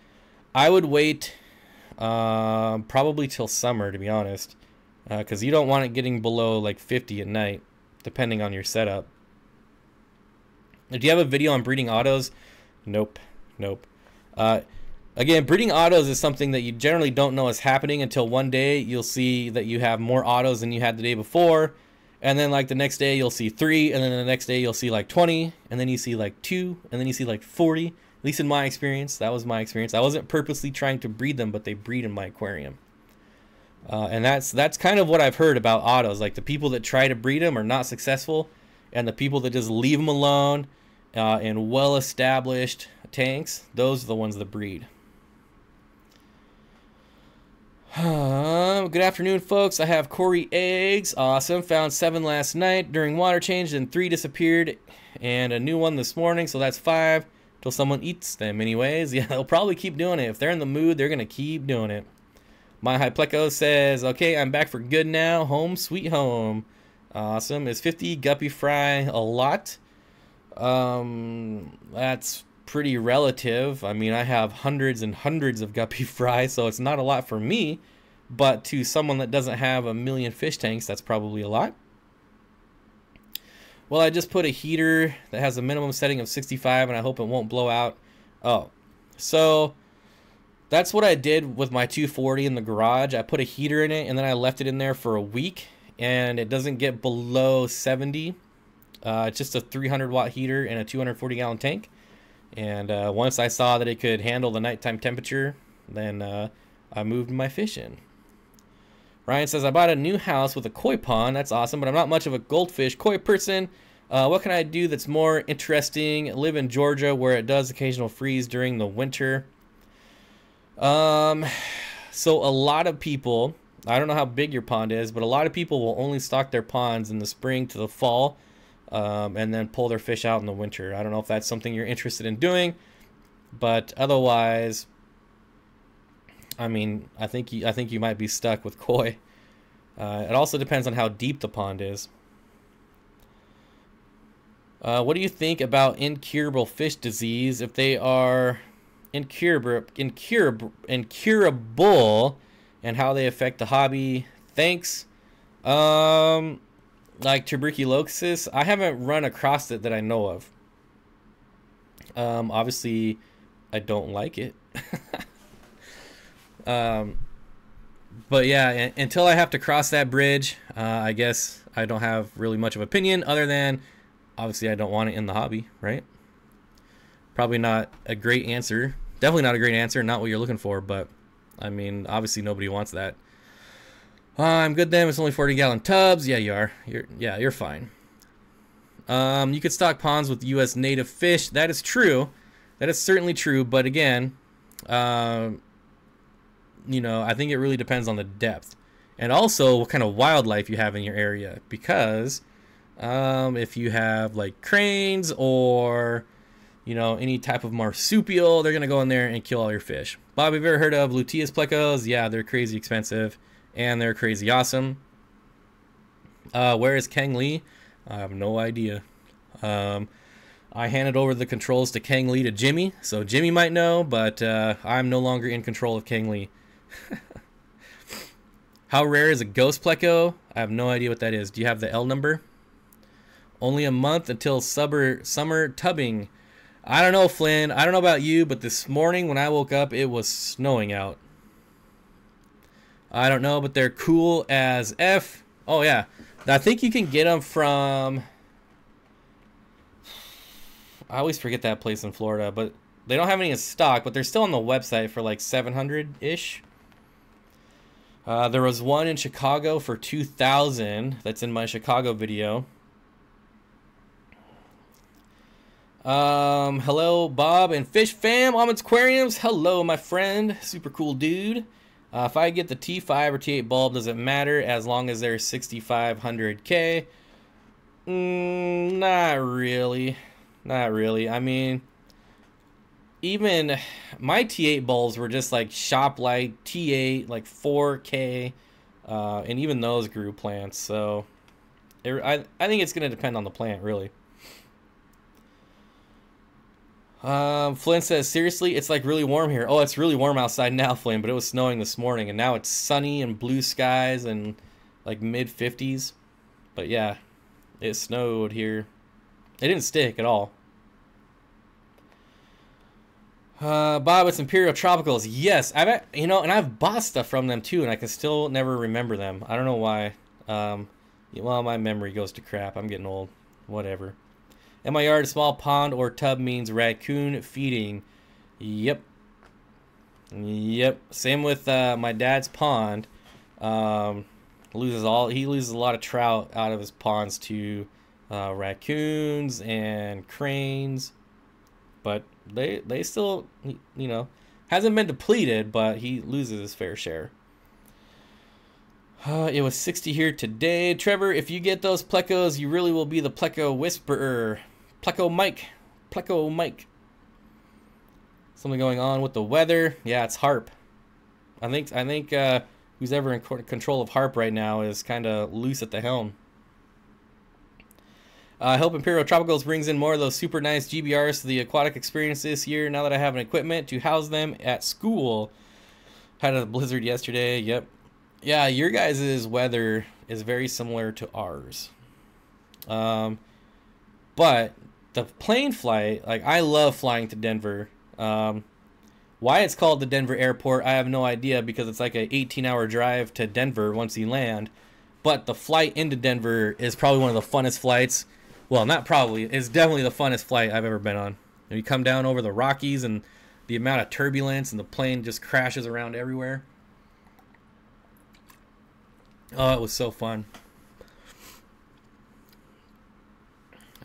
I would wait probably till summer, to be honest, because you don't want it getting below like 50 at night, depending on your setup. Do you have a video on breeding autos? Nope. Again, breeding autos is something that you generally don't know is happening until one day you'll see that you have more autos than you had the day before. And then like the next day you'll see 3, and then the next day you'll see like 20, and then you see like 2, and then you see like 40. At least in my experience, that was my experience. I wasn't purposely trying to breed them, but they breed in my aquarium. And that's kind of what I've heard about autos. Like the people that try to breed them are not successful, and the people that just leave them alone in well-established tanks, those are the ones that breed. Good afternoon, folks. I have Cory eggs. Awesome. Found 7 last night during water change, and 3 disappeared, and a new one this morning, so that's 5 till someone eats them anyways. Yeah, they'll probably keep doing it. If they're in the mood, they're going to keep doing it. My Hypleco says, okay, I'm back for good now. Home sweet home. Awesome. Is 50 guppy fry a lot? That's pretty relative. I mean, I have hundreds and hundreds of guppy fry, so it's not a lot for me, but to someone that doesn't have a million fish tanks, that's probably a lot. Well, I just put a heater that has a minimum setting of 65, and I hope it won't blow out. Oh, so that's what I did with my 240 in the garage. I put a heater in it, and then I left it in there for a week, and it doesn't get below 70. It's just a 300 watt heater in a 240 gallon tank. And once I saw that it could handle the nighttime temperature, then I moved my fish in. Ryan says, I bought a new house with a koi pond. That's awesome, but I'm not much of a goldfish koi person. What can I do that's more interesting? I live in Georgia, where it does occasional freeze during the winter. So a lot of people, I don't know how big your pond is, but a lot of people will only stock their ponds in the spring to the fall. And then pull their fish out in the winter. I don't know if that's something you're interested in doing, but otherwise, I mean, I think you might be stuck with koi. It also depends on how deep the pond is. What do you think about incurable fish disease? If they are incurable, and how they affect the hobby? Thanks. Like tuberculosis, I haven't run across it that I know of. Obviously, I don't like it. But yeah, until I have to cross that bridge, I guess I don't have really much of an opinion, other than obviously I don't want it in the hobby, right? Probably not a great answer. Definitely not a great answer, not what you're looking for, but I mean, obviously nobody wants that. I'm good then. It's only 40-gallon tubs. Yeah, you are. You're fine. You could stock ponds with U.S. native fish. That is true. That is certainly true. But again, you know, I think it really depends on the depth, and also what kind of wildlife you have in your area. Because if you have like cranes or, you know, any type of marsupial, they're gonna go in there and kill all your fish. Bob, have you ever heard of Luteus plecos? Yeah, they're crazy expensive. And they're crazy awesome. Where is Kang Lee? I have no idea. I handed over the controls to Kang Lee to Jimmy, so Jimmy might know, but I'm no longer in control of Kang Lee. How rare is a ghost pleco? I have no idea what that is. Do you have the L number? Only a month until summer tubbing. I don't know, Flynn. I don't know about you, but this morning when I woke up, it was snowing out. I don't know, but they're cool as F. Oh, yeah. I think you can get them from... I always forget that place in Florida, but they don't have any in stock, but they're still on the website for like 700-ish. There was one in Chicago for 2,000. That's in my Chicago video. Hello, Bob and Fish Fam, Almonds Aquariums. Hello, my friend. Super cool dude. If I get the T5 or T8 bulb, does it matter as long as they're 6,500K? Not really. Not really. I mean, even my T8 bulbs were just like shop light T8, like 4K, and even those grew plants. So I think it's going to depend on the plant, really. Flynn says, seriously, it's like really warm here. Oh, it's really warm outside now, Flynn, but it was snowing this morning, and now it's sunny and blue skies and like mid-50s. But yeah, it snowed here. It didn't stick at all. Bob, it's Imperial Tropicals. Yes, I've bought stuff from them too, and I can still never remember them. I don't know why. Well, my memory goes to crap. I'm getting old. Whatever. In my yard, a small pond or tub means raccoon feeding. Yep. Yep. Same with my dad's pond. He loses a lot of trout out of his ponds to raccoons and cranes. But they still, hasn't been depleted, but he loses his fair share. It was 60 here today. Trevor, if you get those plecos, you really will be the pleco whisperer. Pleco Mike. Something going on with the weather. Yeah, it's Harp. I think who's ever in control of Harp right now is kind of loose at the helm. I hope Imperial Tropicals brings in more of those super nice GBRs to the aquatic experience this year. Now that I have an equipment to house them at school. Had a blizzard yesterday. Yep. Yeah, your guys' weather is very similar to ours. But the plane flight, like, I love flying to Denver. Why it's called the Denver airport, I have no idea, because it's like an 18-hour drive to Denver once you land. But the flight into Denver is probably one of the funnest flights. Well, not probably. It's definitely the funnest flight I've ever been on. You come down over the Rockies and the amount of turbulence and the plane just crashes around everywhere. Oh, it was so fun.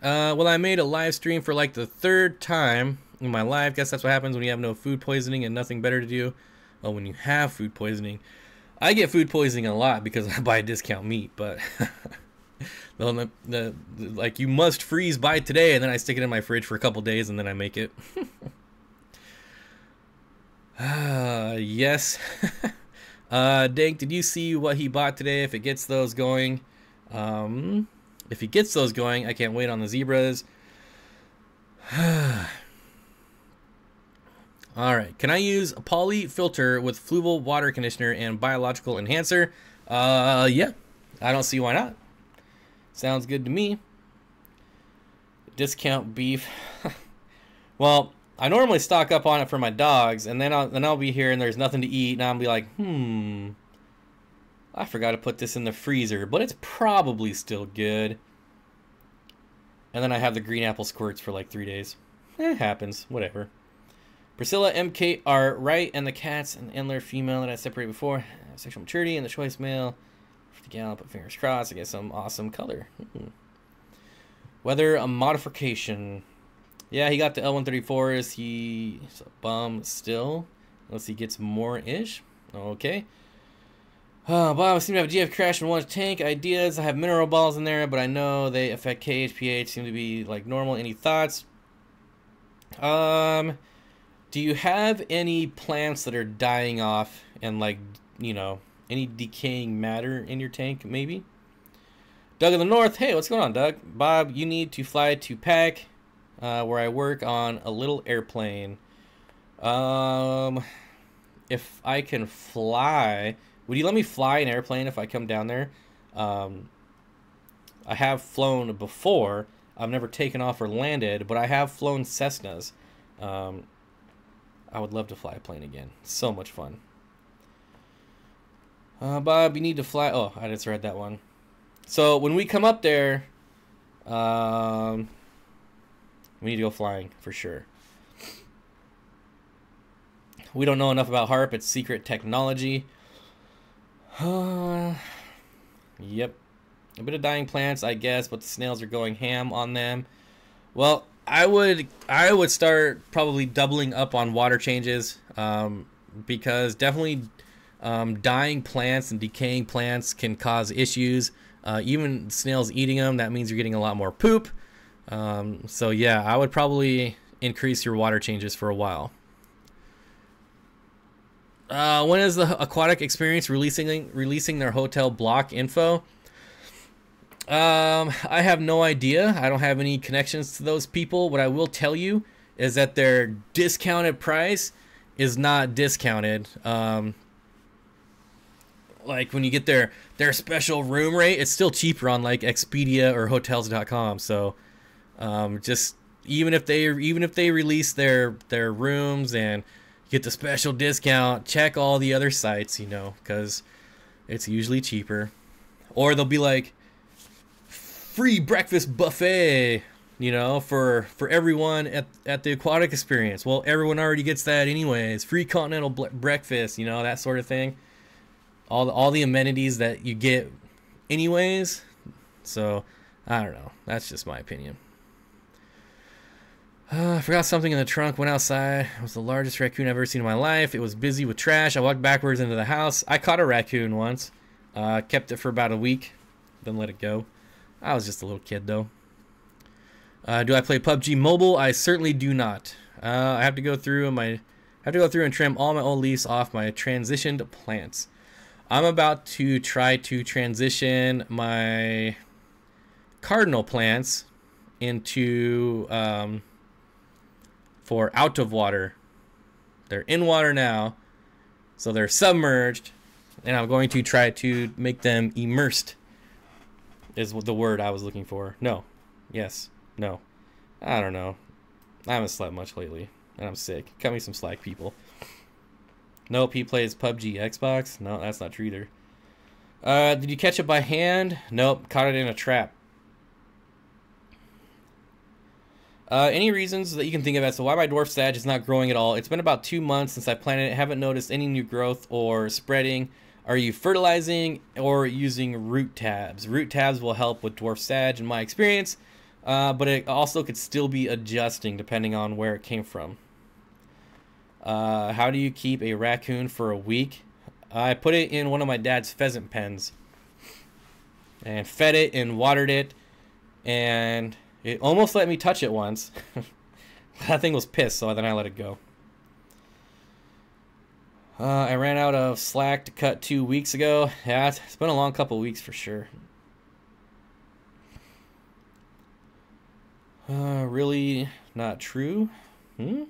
Well, I made a live stream for like the 3rd time in my life. Guess that's what happens when you have no food poisoning and nothing better to do. Oh, when you have food poisoning. I get food poisoning a lot because I buy discount meat, but like, you must freeze by today, and then I stick it in my fridge for a couple days and then I make it. Yes. Dank, did you see what he bought today? If it gets those going, if he gets those going, I can't wait on the zebras. All right, can I use a poly filter with fluval water conditioner and biological enhancer? Yeah, I don't see why not. Sounds good to me. Discount beef. Well, I normally stock up on it for my dogs, and then I'll be here and there's nothing to eat, and I'll be like, I forgot to put this in the freezer, but it's probably still good. And then I have the green apple squirts for like 3 days. It happens, whatever. Priscilla MK are right, and the cats and antler female that I separated before. Sexual maturity and the choice male. For the gal, but fingers crossed, I get some awesome color. Weather a modification. Yeah, he got the L134s. He's a bum still. Unless he gets more-ish. Okay. Bob, I seem to have a GF crash in one tank. Ideas. I have mineral balls in there, but I know they affect KH, pH. Seem to be like normal. Any thoughts? Do you have any plants that are dying off and, like, any decaying matter in your tank, maybe? Doug in the North. Hey, what's going on, Doug? Bob, you need to fly to PAC, where I work on a little airplane. If I can fly, would you let me fly an airplane if I come down there? I have flown before. I've never taken off or landed, but I have flown Cessnas. I would love to fly a plane again. So much fun. Bob, you need to fly. Oh, I just read that one. So when we come up there, we need to go flying for sure. We don't know enough about HARP. It's secret technology. Yep. A bit of dying plants, I guess, but the snails are going ham on them. Well, I would start probably doubling up on water changes, because definitely dying plants and decaying plants can cause issues. Even snails eating them, that means you're getting a lot more poop. So yeah, I would probably increase your water changes for a while. When is the Aquatic Experience releasing their hotel block info? I have no idea. I don't have any connections to those people. What I will tell you is that their discounted price is not discounted. Like when you get their special room rate, it's still cheaper on like Expedia or Hotels.com. So just even if they release their rooms and get the special discount, check all the other sites, you know, because it's usually cheaper. Or they'll be like, free breakfast buffet, you know, for everyone at the Aquatic Experience. Well, everyone already gets that anyways. Free continental breakfast, you know, that sort of thing. All the amenities that you get anyways. So I don't know, that's just my opinion. I forgot something in the trunk, went outside. It was the largest raccoon I've ever seen in my life. It was busy with trash. I walked backwards into the house. I caught a raccoon once. Kept it for about a week, then let it go. I was just a little kid though. Do I play PUBG Mobile? I certainly do not. I have to go through and trim all my old leaves off my transitioned plants. I'm about to try to transition my cardinal plants into for out of water. They're in water now, so they're submerged, and I'm going to try to make them immersed. Is the word I was looking for. No. Yes. No. I don't know. I haven't slept much lately, and I'm sick. Cut me some slack, people. Nope, he plays PUBG Xbox. No, that's not true either. Did you catch it by hand? Nope, caught it in a trap. Any reasons that you can think of as to why my dwarf sage is not growing at all? It's been about 2 months since I planted it. Haven't noticed any new growth or spreading. Are you fertilizing or using root tabs? Root tabs will help with dwarf sage in my experience, but it also could still be adjusting depending on where it came from. How do you keep a raccoon for a week? I put it in one of my dad's pheasant pens and fed it and watered it, and it almost let me touch it once. That thing was pissed, so then I let it go. I ran out of slack to cut 2 weeks ago. Yeah, it's been a long couple weeks for sure. Really not true? Do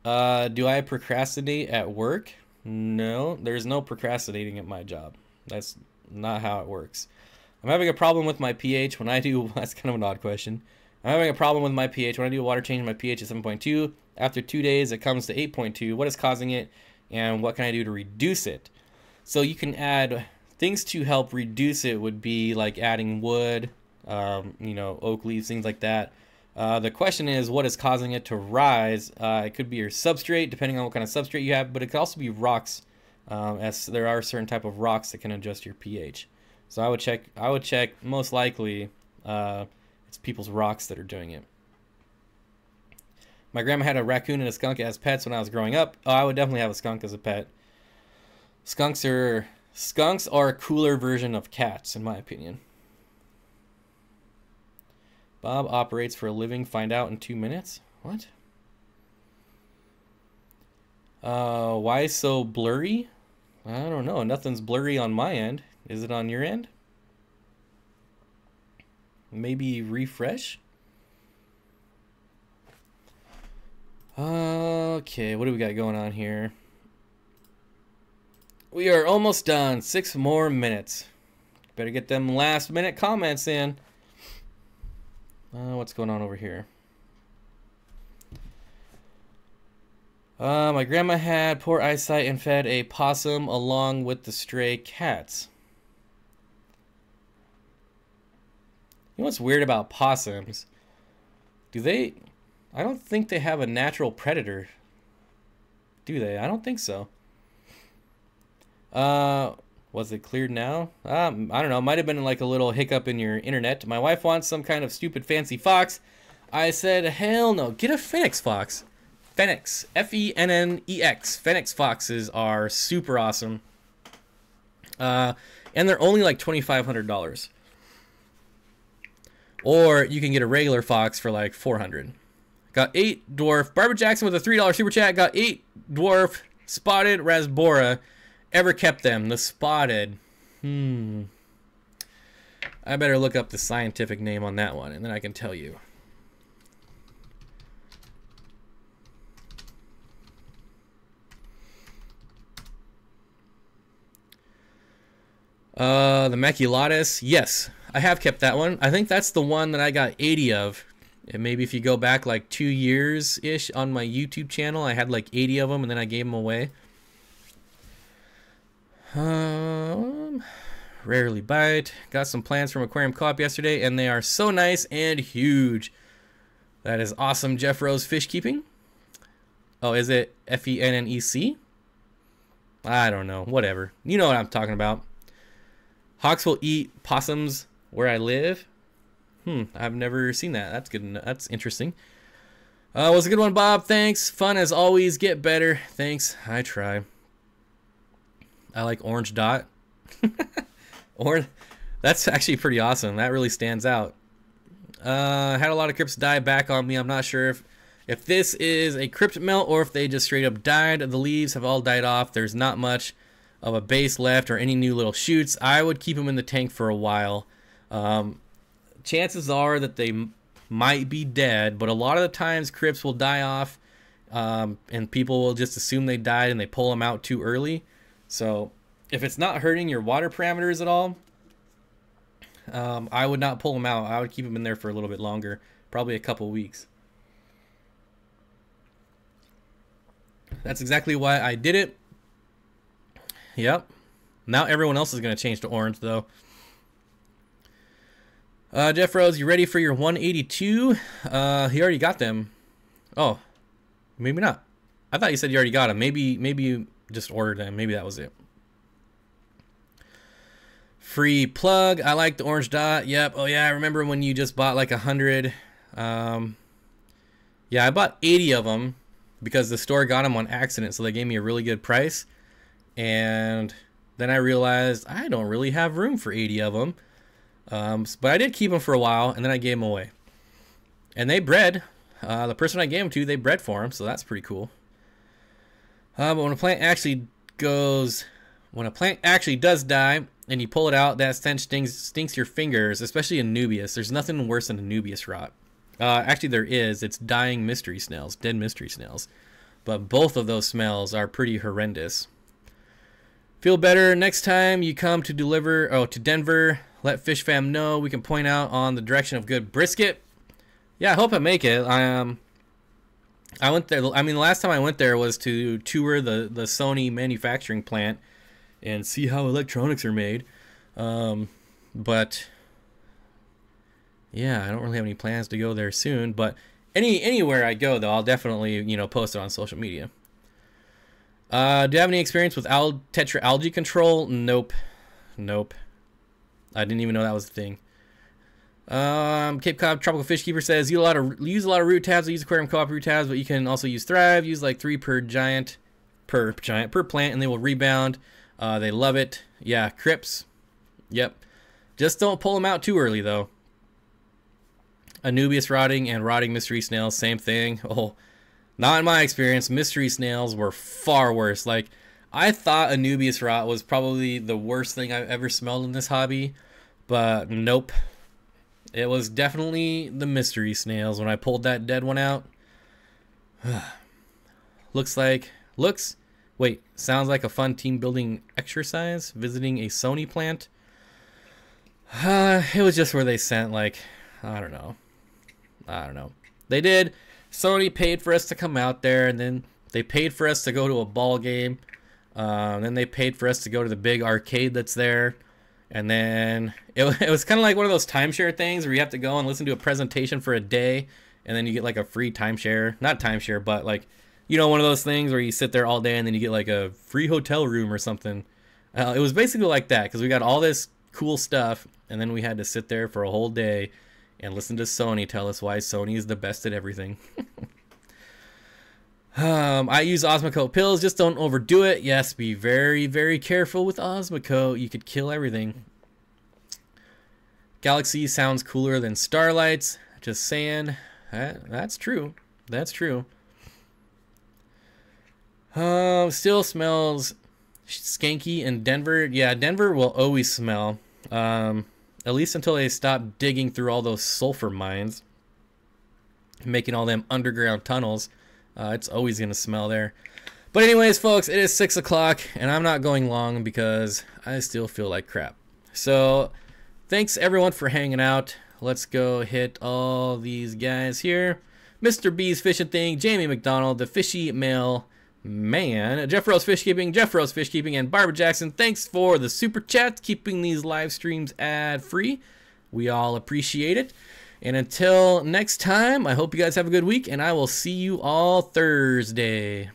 I procrastinate at work? No, there's no procrastinating at my job. That's not how it works. I'm having a problem with my pH when I do... That's kind of an odd question. I'm having a problem with my pH when I do a water change. My pH is 7.2. After 2 days, it comes to 8.2. What is causing it, and what can I do to reduce it? So you can add things to help reduce it. Would be like adding wood, you know, oak leaves, things like that. The question is, what is causing it to rise? It could be your substrate, depending on what kind of substrate you have, but it could also be rocks, as there are certain type of rocks that can adjust your pH. So I would check. Most likely, it's people's rocks that are doing it. My grandma had a raccoon and a skunk as pets when I was growing up. Oh, I would definitely have a skunk as a pet. Skunks are a cooler version of cats, in my opinion. Bob operates for a living. Find out in 2 minutes. What? Why so blurry? I don't know. Nothing's blurry on my end. Is it on your end? Maybe refresh? Okay, what do we got going on here? We are almost done. 6 more minutes. Better get them last minute comments in. What's going on over here? My grandma had poor eyesight and fed a possum along with the stray cats. You know what's weird about possums? Do they... I don't think they have a natural predator. Do they? I don't think so. Was it cleared now? I don't know. Might have been like a little hiccup in your internet. My wife wants some kind of stupid fancy fox. I said, hell no. Get a Fennex fox. Fennex. F-E-N-N-E-X. Fennex foxes are super awesome. And they're only like $2,500. Or you can get a regular fox for like $400. Got 8 dwarf. Barbara Jackson with a $3 super chat. Got 8 dwarf spotted rasbora. Ever kept them? The spotted. I better look up the scientific name on that one, and then I can tell you. The maculatus. Yes, I have kept that one. I think that's the one that I got 80 of. And maybe if you go back like 2 years-ish on my YouTube channel, I had like 80 of them, and then I gave them away. Rarely bite. Got some plants from Aquarium Co-op yesterday, and they are so nice and huge. That is awesome. Jeff Rose Fish Keeping. Oh, is it F-E-N-N-E-C? I don't know. Whatever. You know what I'm talking about. Hawks will eat possums where I live. I've never seen that. That's good. That's interesting. Was a good one, Bob. Thanks. Fun as always. Get better. Thanks. I try. I like Orange Dot. That's actually pretty awesome. That really stands out. Had a lot of crypts die back on me. I'm not sure if this is a crypt melt or if they just straight up died. The leaves have all died off. There's not much of a base left or any new little shoots. I would keep them in the tank for a while. Chances are that they might be dead, but a lot of the times crypts will die off, and people will just assume they died and they pull them out too early. So if it's not hurting your water parameters at all, I would not pull them out. I would keep them in there for a little bit longer, probably a couple weeks. That's exactly why I did it. Yep. Now everyone else is going to change to orange, though. Jeff Rose, you ready for your 182? He already got them. Oh, maybe not. I thought you said you already got them. Maybe you just ordered them. Maybe that was it. Free plug. I like the Orange Dot. Yep. Oh yeah, I remember when you just bought like 100. Yeah, I bought 80 of them because the store got them on accident, so they gave me a really good price. And then I realized I don't really have room for 80 of them. But I did keep them for a while, and then I gave them away. And they bred. The person I gave them to, they bred for them, so that's pretty cool. But when a plant actually does die, and you pull it out, that stench stinks your fingers, especially in Nubius. There's nothing worse than a Nubius rot. Actually, there is. It's dying mystery snails, dead mystery snails. But both of those smells are pretty horrendous. Feel better next time you come to to Denver. Let Fish Fam know. We can point out on the direction of good brisket. Yeah, I hope I make it. I went there. I mean, the last time I went there was to tour the Sony manufacturing plant and see how electronics are made. But yeah, I don't really have any plans to go there soon. But anywhere I go, though, I'll definitely post it on social media. Do you have any experience with tetra algae control? Nope. I didn't even know that was a thing. Cape Cod Tropical Fish Keeper says use a lot of root tabs. I use Aquarium Co-op root tabs, but you can also use Thrive. Use like 3 per plant, and they will rebound. They love it. Yeah, crypts. Yep. Just don't pull them out too early though. Anubias rotting and rotting mystery snails, same thing. Oh, not in my experience. Mystery snails were far worse. Like, I thought Anubias rot was probably the worst thing I've ever smelled in this hobby, but nope. It was definitely the mystery snails when I pulled that dead one out. Sounds like a fun team building exercise, visiting a Sony plant. It was just where they sent, like, I don't know. They did. Sony paid for us to come out there, and then They paid for us to go to a ball game. Then they paid for us to go to the big arcade that's there. And then it was kind of like one of those timeshare things where you have to go and listen to a presentation for a day. And then you get like a free timeshare. Not timeshare, but like, you know, one of those things where you sit there all day and then you get like a free hotel room or something. It was basically like that because we got all this cool stuff. And then we had to sit there for a whole day and listen to Sony tell us why Sony is the best at everything. I use Osmocote pills. Just don't overdo it. Yes, be very, very careful with Osmocote. You could kill everything. Galaxy sounds cooler than Starlights. Just saying. That's true. That's true. Still smells skanky in Denver. Yeah, Denver will always smell. At least until they stop digging through all those sulfur mines. Making all them underground tunnels. It's always going to smell there. But anyways, folks, it is 6 o'clock, and I'm not going long because I still feel like crap. So, thanks everyone for hanging out. Let's go hit all these guys here. Mr. B's Fishing Thing, Jamie McDonald, the Fishy Mail Man, Jeff Rose Fish Keeping, and Barbara Jackson. Thanks for the super chat, keeping these live streams ad-free. We all appreciate it. And until next time, I hope you guys have a good week, and I will see you all Thursday.